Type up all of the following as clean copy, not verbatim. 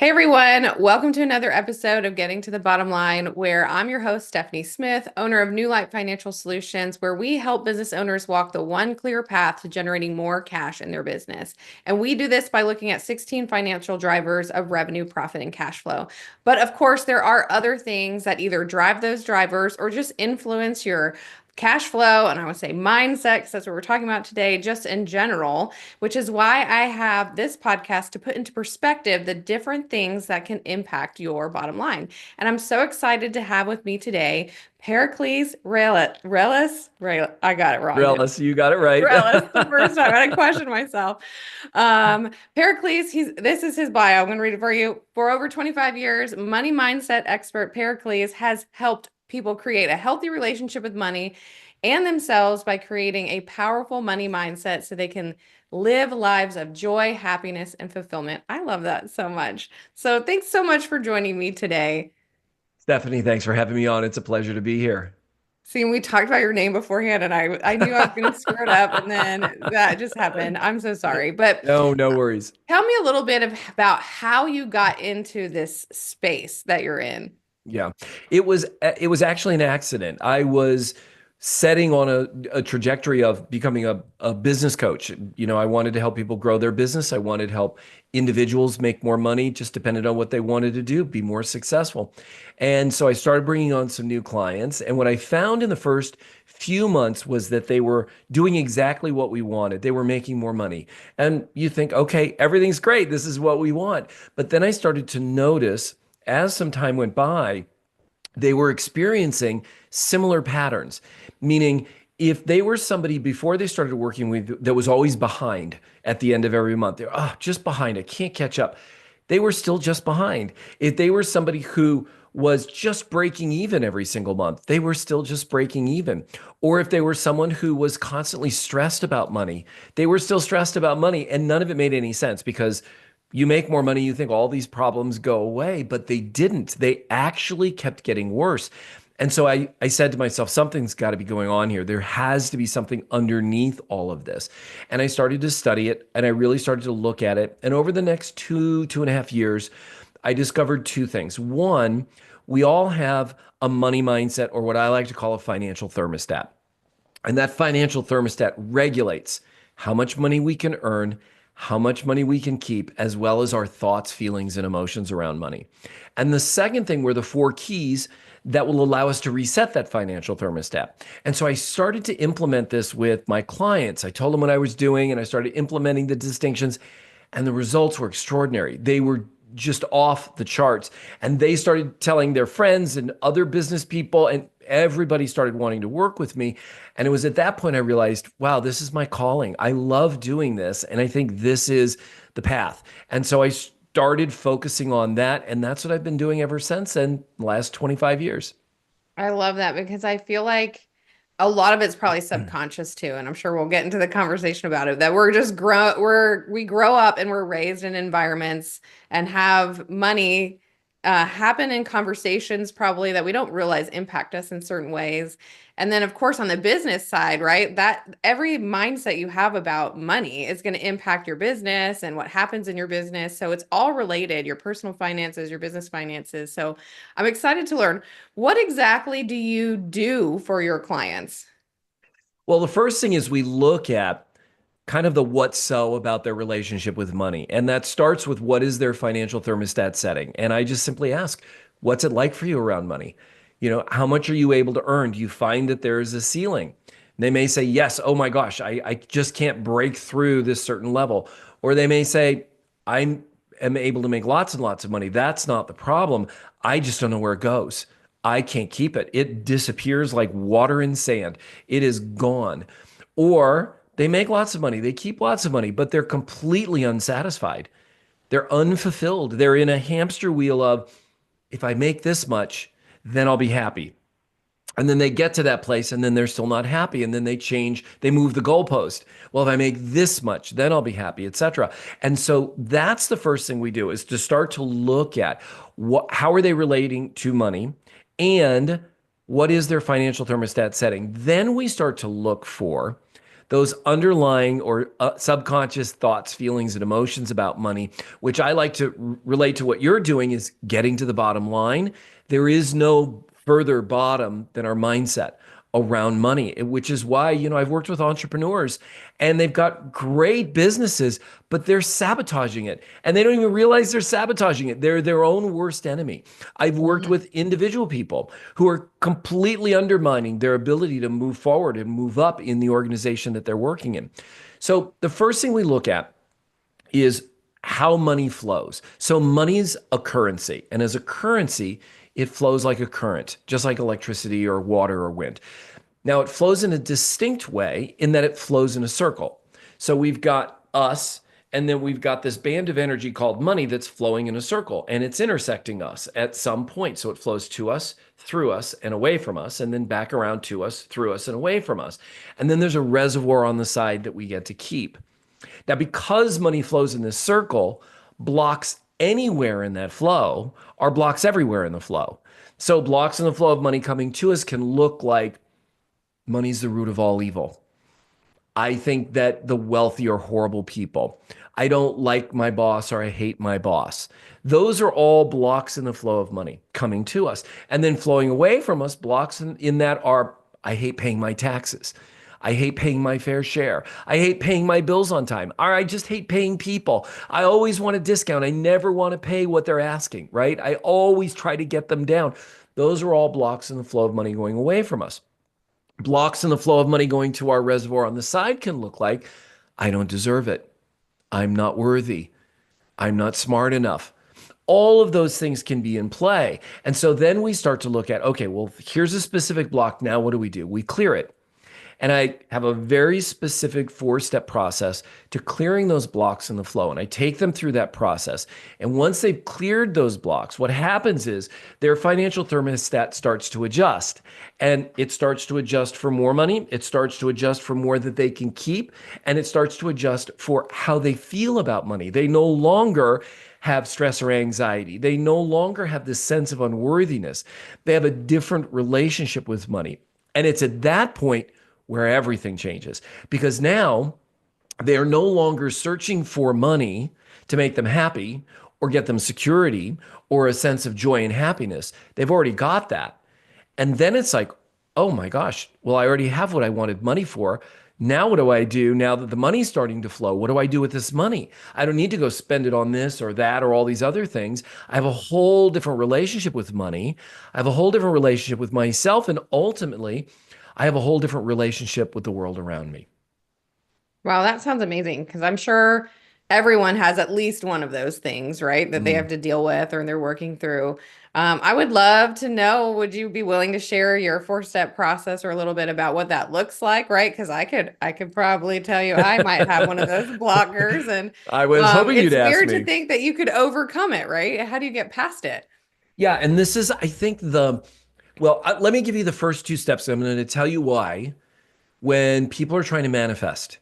Hey everyone, welcome to another episode of Getting to the Bottom Line, where I'm your host, Stephanie Smith, owner of New Light Financial Solutions, where we help business owners walk the one clear path to generating more cash in their business. And we do this by looking at 16 financial drivers of revenue, profit, and cash flow. But of course, there are other things that either drive those drivers or just influence your cash flow, and I would say mindset, because that's what we're talking about today, just in general, which is why I have this podcast to put into perspective the different things that can impact your bottom line. And I'm so excited to have with me today Pericles Rellas. I got it wrong. Rellas, you got it right. Rellas, the first time. I had to question myself. Pericles, this is his bio. I'm going to read it for you. For over 25 years, money mindset expert Pericles has helped people create a healthy relationship with money and themselves by creating a powerful money mindset so they can live lives of joy, happiness, and fulfillment. I love that so much. So thanks so much for joining me today. Stephanie, thanks for having me on. It's a pleasure to be here. See, we talked about your name beforehand, and I knew I was going to screw it up, and then that just happened. I'm so sorry. But No worries. tell me a little bit about how you got into this space that you're in. Yeah, it was actually an accident. I was setting on a trajectory of becoming a business coach. I wanted to help people grow their business. I wanted to help individuals make more money, just depended on what they wanted to do, be more successful. And so I started bringing on some new clients. And what I found in the first few months was that they were doing exactly what we wanted. They were making more money. And you think, okay, everything's great. This is what we want. But then I started to notice as some time went by, they were experiencing similar patterns, meaning if they were somebody before they started working with that was always behind at the end of every month, they're just behind, I can't catch up. They were still just behind. If they were somebody who was just breaking even every single month, they were still just breaking even. Or if they were someone who was constantly stressed about money, they were still stressed about money, and none of it made any sense because you make more money, you think all these problems go away, but they didn't. They actually kept getting worse. And so I said to myself, something's got to be going on here. There has to be something underneath all of this. And I started to study it, and I really started to look at it. And over the next 2.5 years, I discovered two things. One, we all have a money mindset, or what I like to call a financial thermostat. And that financial thermostat regulates how much money we can earn, how much money we can keep, as well as our thoughts, feelings, and emotions around money. And the second thing were the four keys that will allow us to reset that financial thermostat. And so I started to implement this with my clients. I told them what I was doing, and I started implementing the distinctions, and the results were extraordinary. They were just off the charts. And they started telling their friends and other business people, and everybody started wanting to work with me. And it was at that point I realized, wow, this is my calling. I love doing this. And I think this is the path. And so I started focusing on that. And that's what I've been doing ever since, and the last 25 years. I love that because I feel like a lot of it's probably subconscious too, and I'm sure we'll get into the conversation about it, that we grow up and we're raised in environments and have money happen in conversations probably that we don't realize impact us in certain ways. And then of course on the business side, right, that every mindset you have about money is going to impact your business and what happens in your business. So it's all related, your personal finances, your business finances. So I'm excited to learn, what exactly do you do for your clients? Well, the first thing is we look at kind of the what so about their relationship with money. And that starts with what is their financial thermostat setting. And I just simply ask, what's it like for you around money? How much are you able to earn? Do you find that there is a ceiling? They may say, yes, oh my gosh, I just can't break through this certain level. Or they may say, I am able to make lots and lots of money. That's not the problem. I just don't know where it goes. I can't keep it. It disappears like water in sand. It is gone. Or they make lots of money. They keep lots of money, but they're completely unsatisfied. They're unfulfilled. They're in a hamster wheel of, if I make this much, then I'll be happy. And then they get to that place and then they're still not happy. And then they change, they move the goalpost. Well, if I make this much, then I'll be happy, etc. And so that's the first thing we do, is to start to look at how are they relating to money, and what is their financial thermostat setting. Then we start to look for those underlying or subconscious thoughts, feelings, and emotions about money, which I like to relate to what you're doing, is getting to the bottom line. There is no further bottom than our mindset around money, which is why, I've worked with entrepreneurs and they've got great businesses, but they're sabotaging it. And they don't even realize they're sabotaging it. They're their own worst enemy. I've worked Mhm. with individual people who are completely undermining their ability to move forward and move up in the organization that they're working in. So the first thing we look at is how money flows. So money is a currency, and as a currency, it flows like a current, just like electricity or water or wind. Now, it flows in a distinct way in that it flows in a circle. So we've got us, and then we've got this band of energy called money that's flowing in a circle, and it's intersecting us at some point. So it flows to us, through us, and away from us, and then back around to us, through us, and away from us. And then there's a reservoir on the side that we get to keep. Now, because money flows in this circle, blocks anywhere in that flow are blocks everywhere in the flow. So blocks in the flow of money coming to us can look like money's the root of all evil. I think that the wealthy are horrible people. I don't like my boss or I hate my boss. Those are all blocks in the flow of money coming to us. And then flowing away from us, blocks in that are I hate paying my taxes. I hate paying my fair share. I hate paying my bills on time. Or I just hate paying people. I always want a discount. I never want to pay what they're asking, right? I always try to get them down. Those are all blocks in the flow of money going away from us. Blocks in the flow of money going to our reservoir on the side can look like I don't deserve it. I'm not worthy. I'm not smart enough. All of those things can be in play. And so then we start to look at, okay, well, here's a specific block. Now, what do? We clear it. And I have a very specific 4-step process to clearing those blocks in the flow. And I take them through that process. And once they've cleared those blocks, what happens is their financial thermostat starts to adjust. And it starts to adjust for more money. It starts to adjust for more that they can keep. And it starts to adjust for how they feel about money. They no longer have stress or anxiety. They no longer have this sense of unworthiness. They have a different relationship with money. And it's at that point where everything changes because now they are no longer searching for money to make them happy or get them security or a sense of joy and happiness. They've already got that. And then it's like, oh my gosh, well, I already have what I wanted money for. Now, what do I do now that the money's starting to flow? What do I do with this money? I don't need to go spend it on this or that or all these other things. I have a whole different relationship with money. I have a whole different relationship with myself. And ultimately, I have a whole different relationship with the world around me. Wow, that sounds amazing because I'm sure everyone has at least one of those things, right, that they Mm. have to deal with or they're working through. I would love to know, would you be willing to share your 4-step process or a little bit about what that looks like, right? Because I could probably tell you I might have one of those blockers, and I was hoping you'd it's ask weird to me. think that you could overcome it, right? How do you get past it? Yeah, and this is, I think, let me give you the first 2 steps. I'm going to tell you why when people are trying to manifest.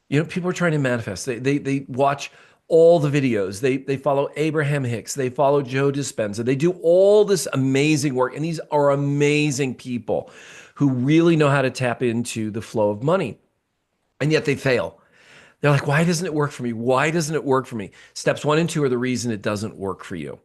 People are trying to manifest. They watch all the videos. They follow Abraham Hicks. They follow Joe Dispenza. They do all this amazing work. And these are amazing people who really know how to tap into the flow of money. And yet they fail. They're like, why doesn't it work for me? Why doesn't it work for me? Steps 1 and 2 are the reason it doesn't work for you.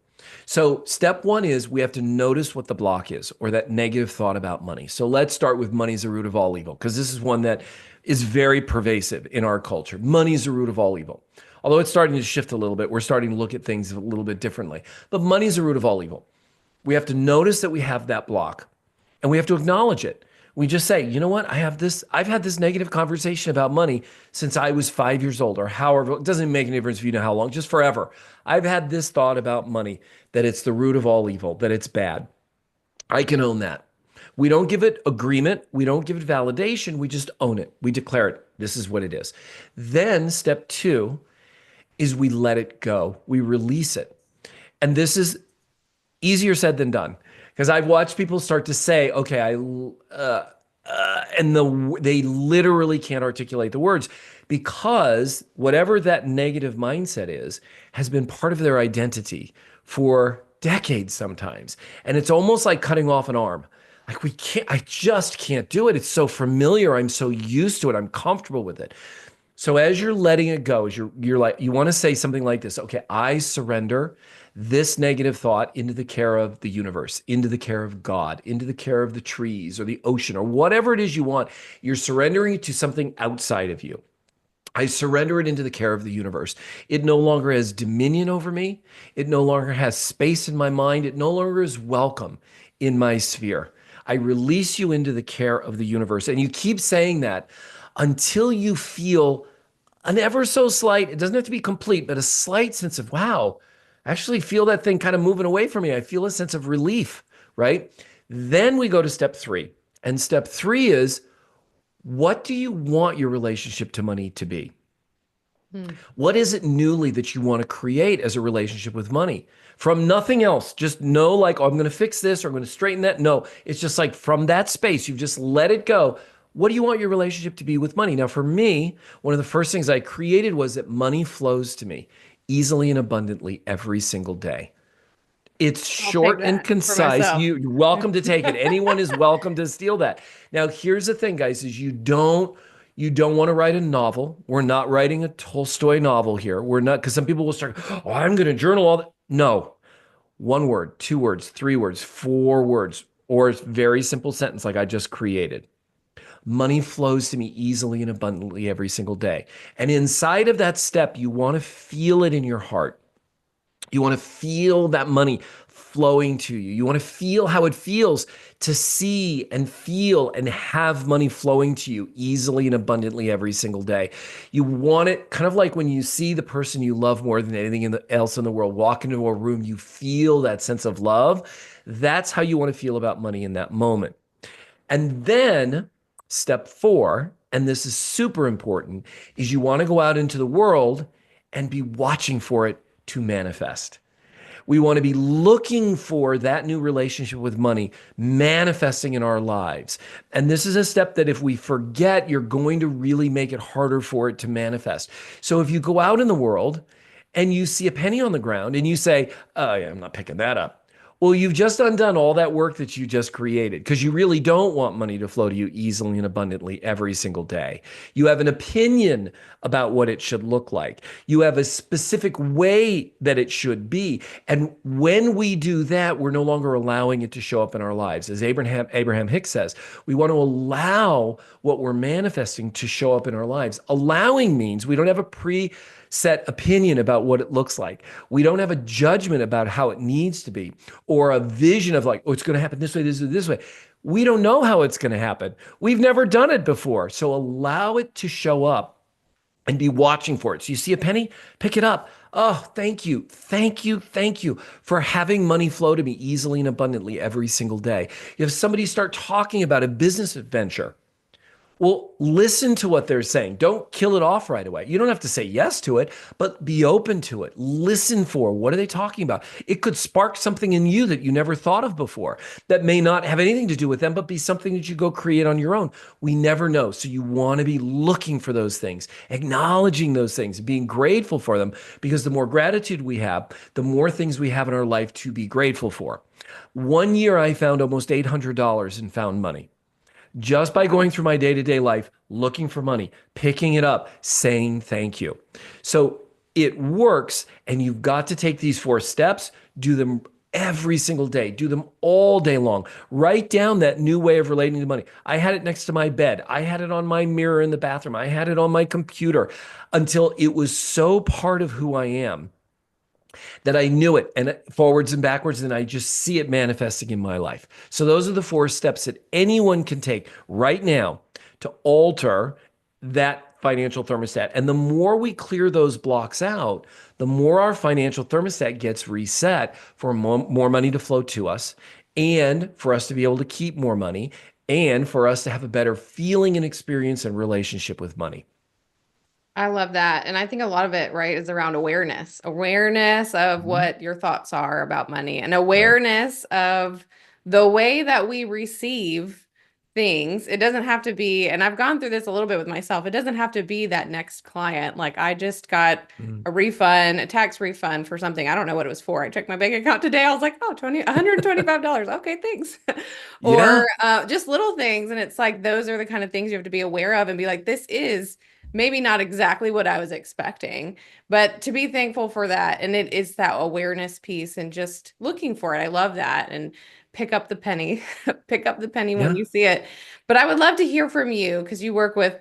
So, step 1 is we have to notice what the block is or that negative thought about money. So, let's start with money is the root of all evil because this is one that is very pervasive in our culture. Money is the root of all evil. Although it's starting to shift a little bit, we're starting to look at things a little bit differently. But money is the root of all evil. We have to notice that we have that block and we have to acknowledge it. We just say, you know what? I've had this negative conversation about money since I was 5 years old or however. It doesn't make any difference if you know how long, just forever. I've had this thought about money that it's the root of all evil, that it's bad. I can own that. We don't give it agreement. We don't give it validation. We just own it. We declare it. This is what it is. Then step 2 is we let it go. We release it. And this is easier said than done because I've watched people start to say, okay, they literally can't articulate the words because whatever that negative mindset is has been part of their identity for decades sometimes. And it's almost like cutting off an arm. Like I just can't do it. It's so familiar. I'm so used to it. I'm comfortable with it. So as you're letting it go, as you're like, you want to say something like this, okay, I surrender this negative thought into the care of the universe, into the care of God, into the care of the trees or the ocean or whatever it is you want. You're surrendering it to something outside of you. I surrender it into the care of the universe. It no longer has dominion over me. It no longer has space in my mind. It no longer is welcome in my sphere. I release you into the care of the universe. And you keep saying that until you feel an ever so slight, it doesn't have to be complete, but a slight sense of, wow, I actually feel that thing kind of moving away from me. I feel a sense of relief, right? Then we go to step three. And step three is, what do you want your relationship to money to be? Hmm. What is it newly that you want to create as a relationship with money? From nothing else, just know like, oh, I'm going to fix this or I'm going to straighten that. No, it's just like from that space, you've just let it go. What do you want your relationship to be with money? Now, for me, one of the first things I created was that money flows to me easily and abundantly every single day. It's I'll take short and that for concise. myself. You're welcome to take it. Anyone is welcome to steal that. Now, here's the thing, guys, is you don't want to write a novel. We're not writing a Tolstoy novel here. We're not, because some people will start, oh, I'm going to journal all that. No, one word, two words, three words, four words, or a very simple sentence like I just created. Money flows to me easily and abundantly every single day. And inside of that step, you want to feel it in your heart. You want to feel that money flowing to you. You want to feel how it feels to see and feel and have money flowing to you easily and abundantly every single day. You want it kind of like when you see the person you love more than anything else in the world walk into a room, you feel that sense of love. That's how you want to feel about money in that moment. And then step four, and this is super important, is you want to go out into the world and be watching for it to manifest. We want to be looking for that new relationship with money manifesting in our lives. And this is a step that if we forget, you're going to really make it harder for it to manifest. So if you go out in the world and you see a penny on the ground and you say, oh, yeah, I'm not picking that up. Well, you've just undone all that work that you just created because you really don't want money to flow to you easily and abundantly every single day. You have an opinion about what it should look like. You have a specific way that it should be. And when we do that, we're no longer allowing it to show up in our lives. As Abraham Hicks says, we want to allow what we're manifesting to show up in our lives. Allowing means we don't have a set opinion about what it looks like. We don't have a judgment about how it needs to be or a vision of like, oh, it's going to happen this way, this way. We don't know how it's going to happen. We've never done it before. So allow it to show up and be watching for it. So you see a penny, pick it up. Oh, thank you. Thank you. Thank you for having money flow to me easily and abundantly every single day. You have somebody start talking about a business adventure. Well, listen to what they're saying. Don't kill it off right away. You don't have to say yes to it, but be open to it. Listen for what are they talking about? It could spark something in you that you never thought of before that may not have anything to do with them, but be something that you go create on your own. We never know. So you want to be looking for those things, acknowledging those things, being grateful for them, because the more gratitude we have, the more things we have in our life to be grateful for. One year, I found almost $800 in found money just by Wow. going through my day to day life, looking for money, picking it up, saying thank you. So it works. And you've got to take these four steps, do them every single day, do them all day long. Write down that new way of relating to money. I had it next to my bed, I had it on my mirror in the bathroom, I had it on my computer until it was so part of who I am that I knew it and forwards and backwards, and I just see it manifesting in my life. So those are the four steps that anyone can take right now to alter that financial thermostat. And the more we clear those blocks out, the more our financial thermostat gets reset for more money to flow to us and for us to be able to keep more money and for us to have a better feeling and experience and relationship with money. I love that. And I think a lot of it, right, is around awareness of Mhm. what your thoughts are about money and Right. awareness of the way that we receive things. It doesn't have to be, and I've gone through this a little bit with myself. It doesn't have to be that next client. Like I just got Mm. a refund, a tax refund for something. I don't know what it was for. I checked my bank account today. I was like, oh, $125. Okay, thanks. Or Yeah. just little things. And it's like those are the kind of things you have to be aware of and be like, this is maybe not exactly what I was expecting, but to be thankful for that. And it is that awareness piece and just looking for it. I love that. And pick up the penny, pick up the penny when Yeah. you see it. But I would love to hear from you because you work with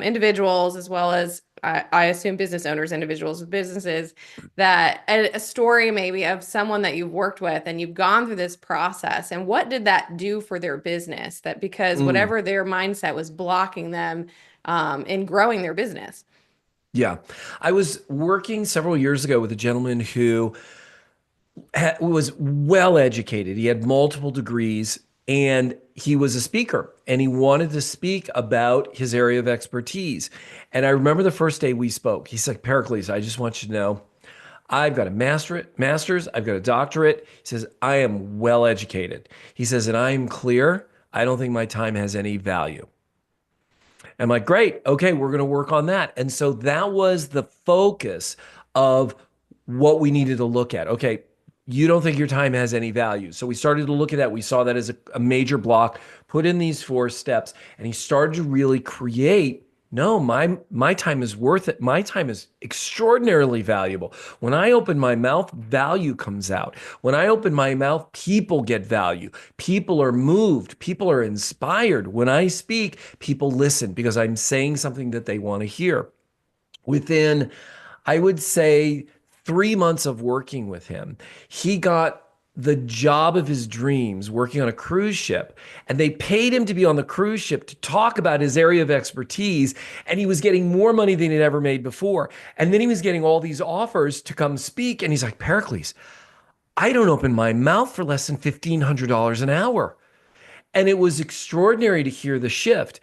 individuals as well as I assume business owners, individuals with businesses, that a story maybe of someone that you've worked with and you've gone through this process and what did that do for their business? That because Mm. whatever their mindset was blocking them in growing their business. Yeah. I was working several years ago with a gentleman who was well educated. He had multiple degrees and he was a speaker and he wanted to speak about his area of expertise. And I remember the first day we spoke, he's like, Pericles, I just want you to know I've got a master's, I've got a doctorate. He says, I am well educated. He says, and I'm clear. I don't think my time has any value. I'm like, great. Okay, we're going to work on that. And so that was the focus of what we needed to look at. Okay, you don't think your time has any value. So we started to look at that. We saw that as a major block, put in these 4 steps, and he started to really create. No, my time is worth it. My time is extraordinarily valuable. When I open my mouth, value comes out. When I open my mouth, people get value. People are moved. People are inspired. When I speak, people listen because I'm saying something that they want to hear. Within, I would say, 3 months of working with him, he got the job of his dreams working on a cruise ship. And they paid him to be on the cruise ship to talk about his area of expertise. And he was getting more money than he'd ever made before. And then he was getting all these offers to come speak. And he's like, Pericles, I don't open my mouth for less than $1,500 an hour. And it was extraordinary to hear the shift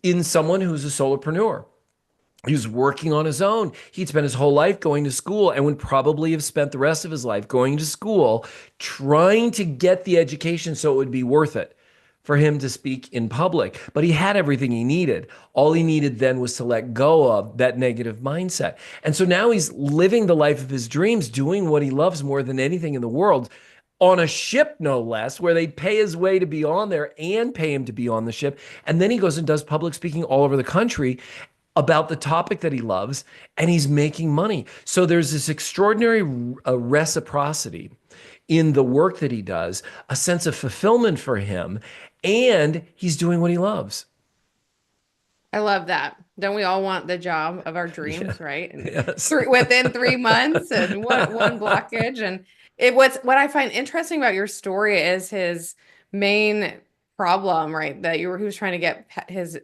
in someone who's a solopreneur. He was working on his own. He'd spent his whole life going to school and would probably have spent the rest of his life going to school, trying to get the education so it would be worth it for him to speak in public. But he had everything he needed. All he needed then was to let go of that negative mindset. And so now he's living the life of his dreams, doing what he loves more than anything in the world. On a ship, no less, where they pay his way to be on there and pay him to be on the ship. And then he goes and does public speaking all over the country about the topic that he loves, and he's making money. So there's this extraordinary reciprocity in the work that he does, a sense of fulfillment for him, and he's doing what he loves. I love that. Don't we all want the job of our Yeah. dreams, right? And Yes. within 3 months, and one blockage. And what I find interesting about your story is his main problem, right? That he was trying to get his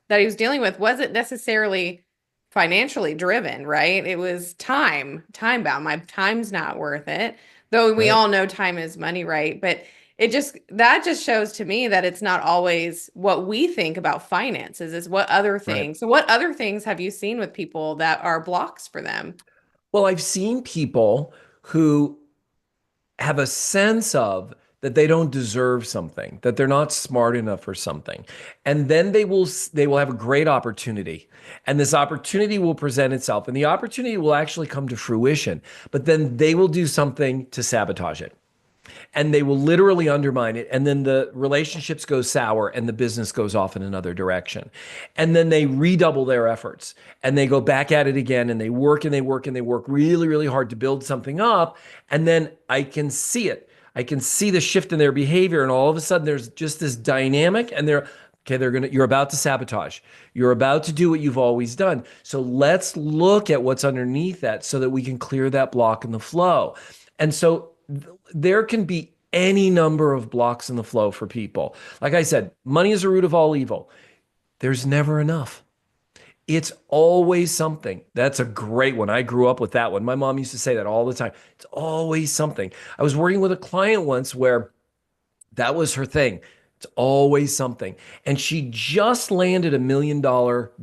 that he was dealing with wasn't necessarily financially driven, right? It was time bound. My time's not worth it. Though we Right. all know time is money, right? But that just shows to me that it's not always what we think about finances, is what other Right. things. So what other things have you seen with people that are blocks for them? Well, I've seen people who have a sense of that they don't deserve something, that they're not smart enough for something. And then they will have a great opportunity. And this opportunity will present itself and the opportunity will actually come to fruition. But then they will do something to sabotage it and they will literally undermine it. And then the relationships go sour and the business goes off in another direction. And then they redouble their efforts and they go back at it again and they work and they work and they work really, really hard to build something up. And then I can see it. I can see the shift in their behavior. And all of a sudden there's just this dynamic and you're about to sabotage. You're about to do what you've always done. So let's look at what's underneath that so that we can clear that block in the flow. And so there can be any number of blocks in the flow for people. Like I said, money is the root of all evil. There's never enough. It's always something. That's a great one. I grew up with that one. My mom used to say that all the time. It's always something. I was working with a client once where that was her thing. It's always something. And she just landed $1 million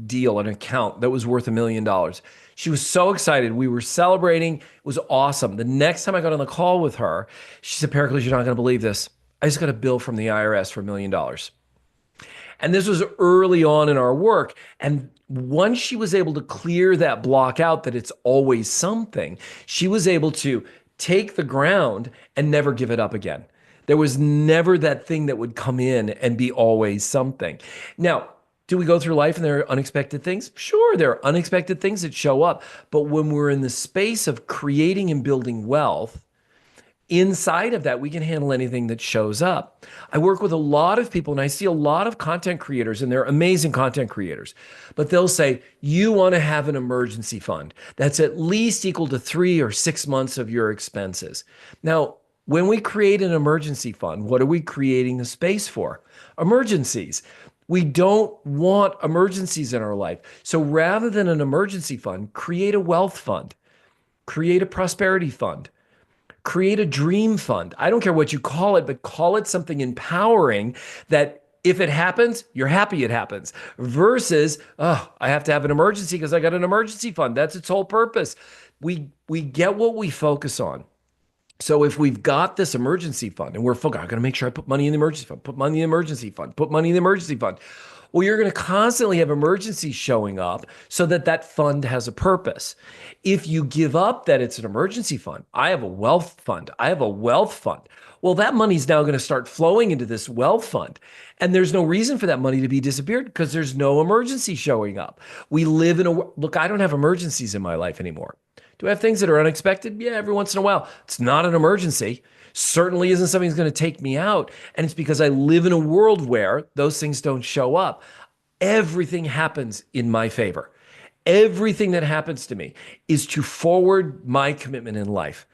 deal, an account that was worth $1 million. She was so excited. We were celebrating. It was awesome. The next time I got on the call with her, she said, Pericles, you're not going to believe this. I just got a bill from the IRS for $1 million. And this was early on in our work. And once she was able to clear that block out that it's always something, she was able to take the ground and never give it up again. There was never that thing that would come in and be always something. Now, do we go through life and there are unexpected things? Sure, there are unexpected things that show up. But when we're in the space of creating and building wealth, inside of that, we can handle anything that shows up. I work with a lot of people and I see a lot of content creators, and they're amazing content creators, but they'll say, you want to have an emergency fund that's at least equal to 3 or 6 months of your expenses. Now, when we create an emergency fund, what are we creating the space for? Emergencies. We don't want emergencies in our life. So rather than an emergency fund, create a wealth fund, create a prosperity fund. Create a dream fund. I don't care what you call it, but call it something empowering that if it happens, you're happy it happens versus, oh, I have to have an emergency because I got an emergency fund. That's its whole purpose. We get what we focus on. So if we've got this emergency fund and we're focused, I got to make sure I put money in the emergency fund, put money in the emergency fund, put money in the emergency fund. Well, you're going to constantly have emergencies showing up so that that fund has a purpose. If you give up that it's an emergency fund, I have a wealth fund, I have a wealth fund. Well, that money's now going to start flowing into this wealth fund. And there's no reason for that money to be disappeared because there's no emergency showing up. We live in a, look, I don't have emergencies in my life anymore. Do I have things that are unexpected? Yeah, every once in a while. It's not an emergency. Certainly isn't something that's going to take me out. And it's because I live in a world where those things don't show up. Everything happens in my favor. Everything that happens to me is to forward my commitment in life.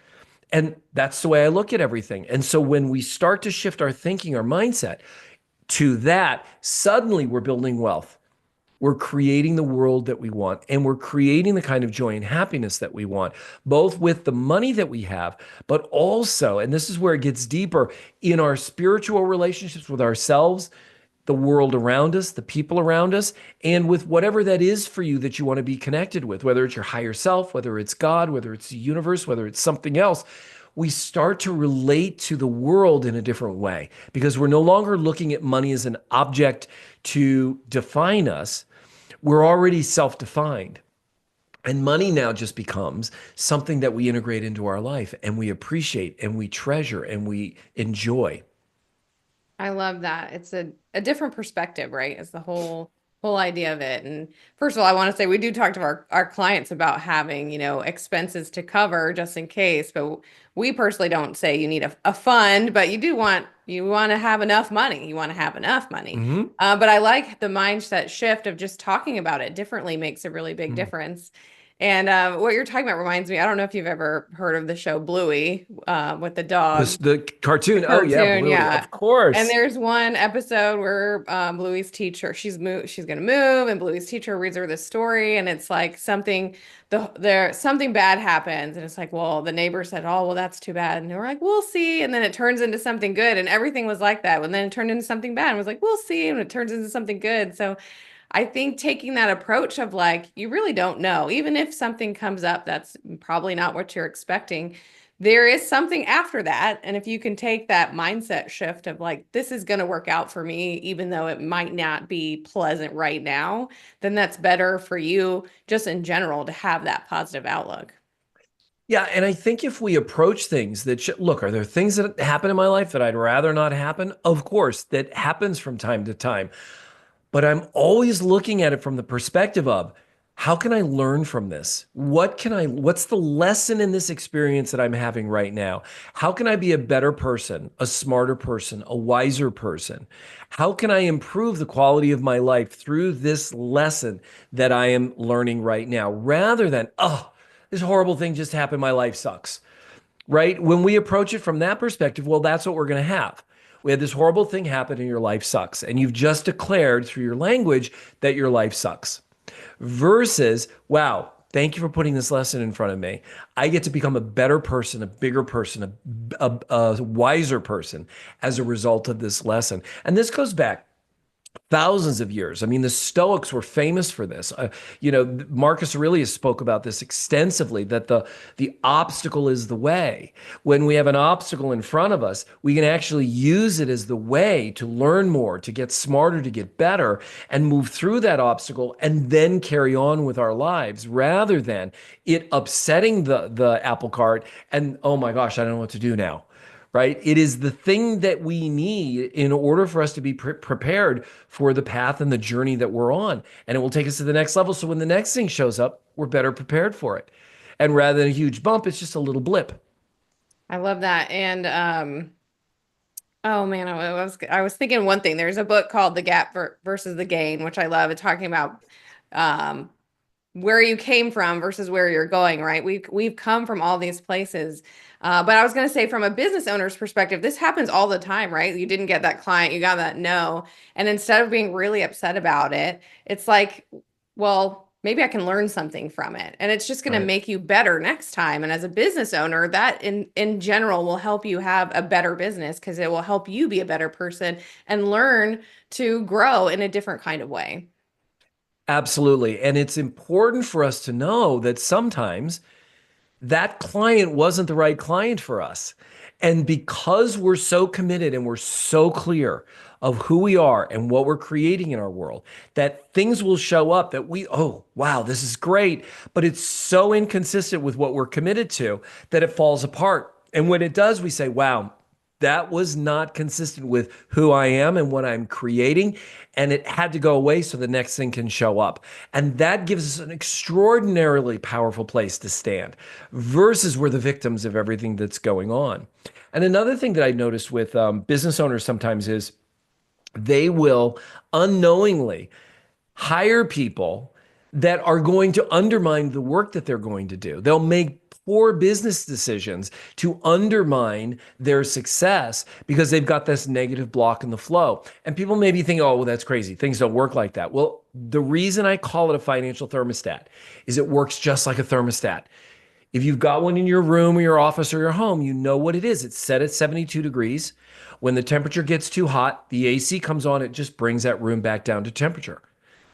And that's the way I look at everything. And so when we start to shift our thinking, our mindset to that, suddenly we're building wealth. We're creating the world that we want, and we're creating the kind of joy and happiness that we want, both with the money that we have, but also, and this is where it gets deeper, in our spiritual relationships with ourselves, the world around us, the people around us, and with whatever that is for you that you want to be connected with, whether it's your higher self, whether it's God, whether it's the universe, whether it's something else. We start to relate to the world in a different way because we're no longer looking at money as an object to define us. We're already self-defined. And money now just becomes something that we integrate into our life and we appreciate and we treasure and we enjoy. I love that. It's a different perspective, right? It's the whole idea of it. And first of all, I want to say we do talk to our clients about having, expenses to cover just in case, but we personally don't say you need a fund, but you want to have enough money. You want to have enough money. Mm-hmm. But I like the mindset shift of just talking about it differently makes a really big difference. And what you're talking about reminds me, I don't know if you've ever heard of the show Bluey with the dog. The cartoon. Oh yeah, Cartoon, Bluey, yeah. of course. And there's one episode where Bluey's teacher, she's gonna move, and Bluey's teacher reads her this story, and it's like something bad happens, and it's like, well, the neighbor said, oh, well, that's too bad, and they were like, we'll see, and then it turns into something good, and everything was like that, and then it turned into something bad, and was like, we'll see, and it turns into something good. So I think taking that approach of like, you really don't know, even if something comes up that's probably not what you're expecting, there is something after that. And if you can take that mindset shift of like, this is going to work out for me, even though it might not be pleasant right now, then that's better for you just in general to have that positive outlook. Yeah, and I think if we approach things that look, are there things that happen in my life that I'd rather not happen? Of course, that happens from time to time. But I'm always looking at it from the perspective of how can I learn from this? What's the lesson in this experience that I'm having right now? How can I be a better person, a smarter person, a wiser person? How can I improve the quality of my life through this lesson that I am learning right now rather than, oh, this horrible thing just happened. My life sucks, right? When we approach it from that perspective, well, that's what we're going to have. We had this horrible thing happen and your life sucks. And you've just declared through your language that your life sucks. Versus, wow, thank you for putting this lesson in front of me. I get to become a better person, a bigger person, a wiser person as a result of this lesson. And this goes back thousands of years. I mean, the Stoics were famous for this. Marcus Aurelius spoke about this extensively, that the obstacle is the way. When we have an obstacle in front of us, we can actually use it as the way to learn more, to get smarter, to get better, and move through that obstacle and then carry on with our lives rather than it upsetting the apple cart and, oh my gosh, I don't know what to do now. Right? It is the thing that we need in order for us to be prepared for the path and the journey that we're on. And it will take us to the next level. So when the next thing shows up, we're better prepared for it. And rather than a huge bump, it's just a little blip. I love that. And oh man, I was thinking one thing. There's a book called The Gap versus the Gain, which I love. It's talking about um where you came from versus where you're going, right? We've come from all these places. But I was going to say, from a business owner's perspective, this happens all the time, right? You didn't get that client, you got that no. And instead of being really upset about it, it's like, well, maybe I can learn something from it. And it's just going to Right. make you better next time. And as a business owner, that in general will help you have a better business because it will help you be a better person and learn to grow in a different kind of way. Absolutely. And it's important for us to know that sometimes that client wasn't the right client for us. And because we're so committed and we're so clear of who we are and what we're creating in our world, that things will show up that oh, wow, this is great. But it's so inconsistent with what we're committed to that it falls apart. And when it does, we say, wow, that was not consistent with who I am and what I'm creating. And it had to go away so the next thing can show up. And that gives us an extraordinarily powerful place to stand versus we're the victims of everything that's going on. And another thing that I noticed with business owners sometimes is they will unknowingly hire people that are going to undermine the work that they're going to do. They'll make poor business decisions to undermine their success because they've got this negative block in the flow. And people maybe think, oh, well, that's crazy. Things don't work like that. Well, the reason I call it a financial thermostat is it works just like a thermostat. If you've got one in your room or your office or your home, you know what it is. It's set at 72 degrees. When the temperature gets too hot, the AC comes on, it just brings that room back down to temperature.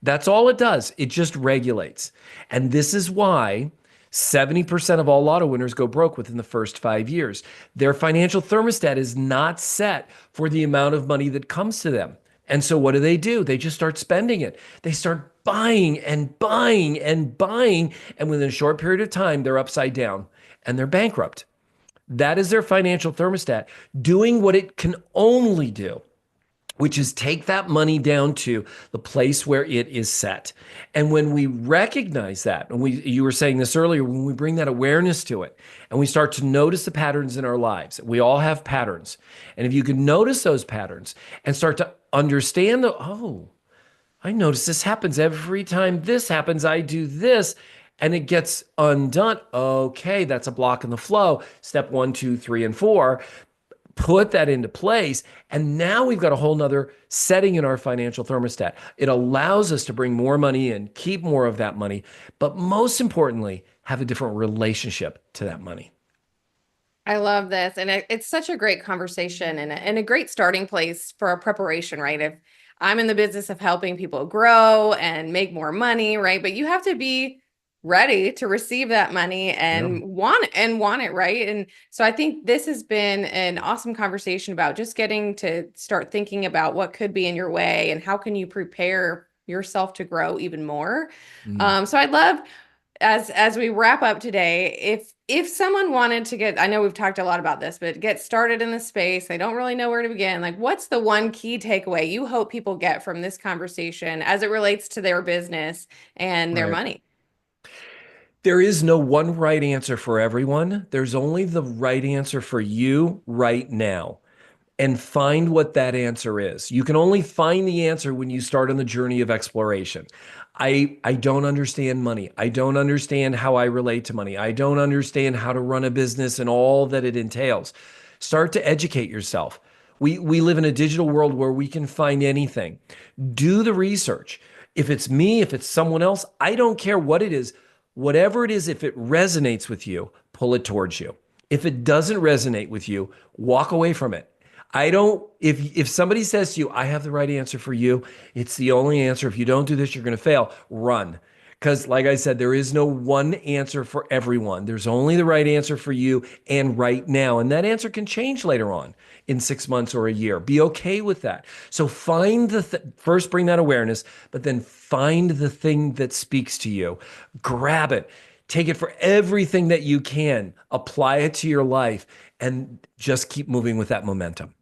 That's all it does. It just regulates. And this is why 70% of all lotto winners go broke within the first 5 years. Their financial thermostat is not set for the amount of money that comes to them. And so what do? They just start spending it. They start buying and buying and buying. And within a short period of time, they're upside down and they're bankrupt. That is their financial thermostat doing what it can only do, which is take that money down to the place where it is set. And when we recognize that, and you were saying this earlier, when we bring that awareness to it and we start to notice the patterns in our lives, we all have patterns. And if you can notice those patterns and start to understand oh, I notice this happens every time this happens, I do this. And it gets undone. Okay, that's a block in the flow. Step 1, 2, 3, and 4. Put that into place. And now we've got a whole nother setting in our financial thermostat. It allows us to bring more money in, keep more of that money, but most importantly, have a different relationship to that money. I love this. And it's such a great conversation and a great starting place for a preparation, right? If I'm in the business of helping people grow and make more money, right? But you have to be ready to receive that money Yeah. and want it, right? And so I think this has been an awesome conversation about just getting to start thinking about what could be in your way and how can you prepare yourself to grow even more. Mm. So I'd love as we wrap up today, if someone wanted to get, I know we've talked a lot about this, but get started in the space, they don't really know where to begin. Like, what's the one key takeaway you hope people get from this conversation as it relates to their business and their Right. money? There is no one right answer for everyone. There's only the right answer for you right now. And find what that answer is. You can only find the answer when you start on the journey of exploration. I don't understand money. I don't understand how I relate to money. I don't understand how to run a business and all that it entails. Start to educate yourself. We live in a digital world where we can find anything. Do the research. If it's me, if it's someone else, I don't care what it is. Whatever it is, if it resonates with you, pull it towards you. If it doesn't resonate with you, walk away from it. I don't, if somebody says to you, I have the right answer for you, it's the only answer. If you don't do this, you're going to fail. Run. Because, like I said, there is no one answer for everyone. There's only the right answer for you and right now. And that answer can change later on in 6 months or a year. Be okay with that. So find first, bring that awareness, but then find the thing that speaks to you. Grab it. Take it for everything that you can. Apply it to your life and just keep moving with that momentum.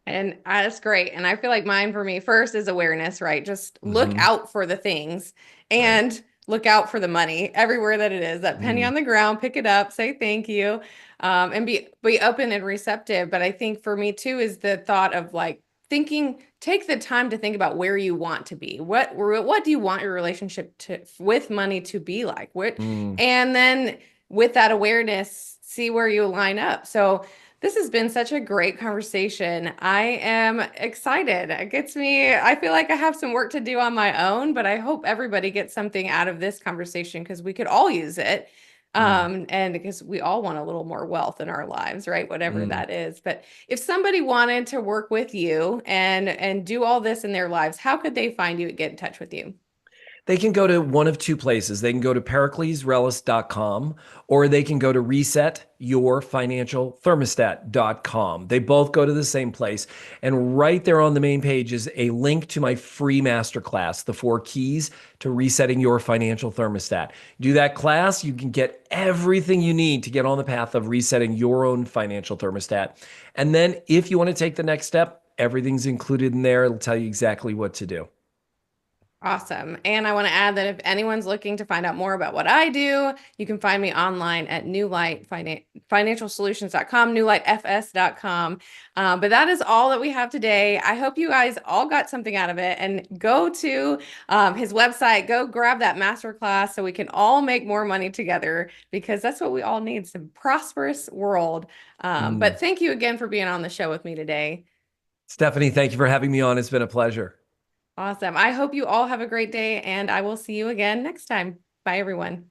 And that's great. And I feel like mine for me first is awareness, right? Just look Hmm. out for the things Right. and look out for the money everywhere that it is. That penny Mm, on the ground, pick it up, say thank you, and be open and receptive. But I think for me too is the thought of like thinking, take the time to think about where you want to be. What do you want your relationship to with money to be like? What, mm. and then with that awareness, see where you line up. So this has been such a great conversation. I am excited. It gets me, I feel like I have some work to do on my own, but I hope everybody gets something out of this conversation because we could all use it. Mm, And because we all want a little more wealth in our lives, right? Whatever mm. that is. But if somebody wanted to work with you and do all this in their lives, how could they find you and get in touch with you? They can go to one of two places. They can go to periclesrellas.com or they can go to resetyourfinancialthermostat.com. They both go to the same place. And right there on the main page is a link to my free masterclass, The 4 Keys to Resetting Your Financial Thermostat. Do that class, you can get everything you need to get on the path of resetting your own financial thermostat. And then if you want to take the next step, everything's included in there. It'll tell you exactly what to do. Awesome. And I want to add that if anyone's looking to find out more about what I do, you can find me online at newlightfinancialsolutions.com, newlightfs.com. But that is all that we have today. I hope you guys all got something out of it and go to his website, go grab that masterclass so we can all make more money together because that's what we all need, some prosperous world. Mm. But thank you again for being on the show with me today. Stephanie, thank you for having me on. It's been a pleasure. Awesome. I hope you all have a great day, and I will see you again next time. Bye, everyone.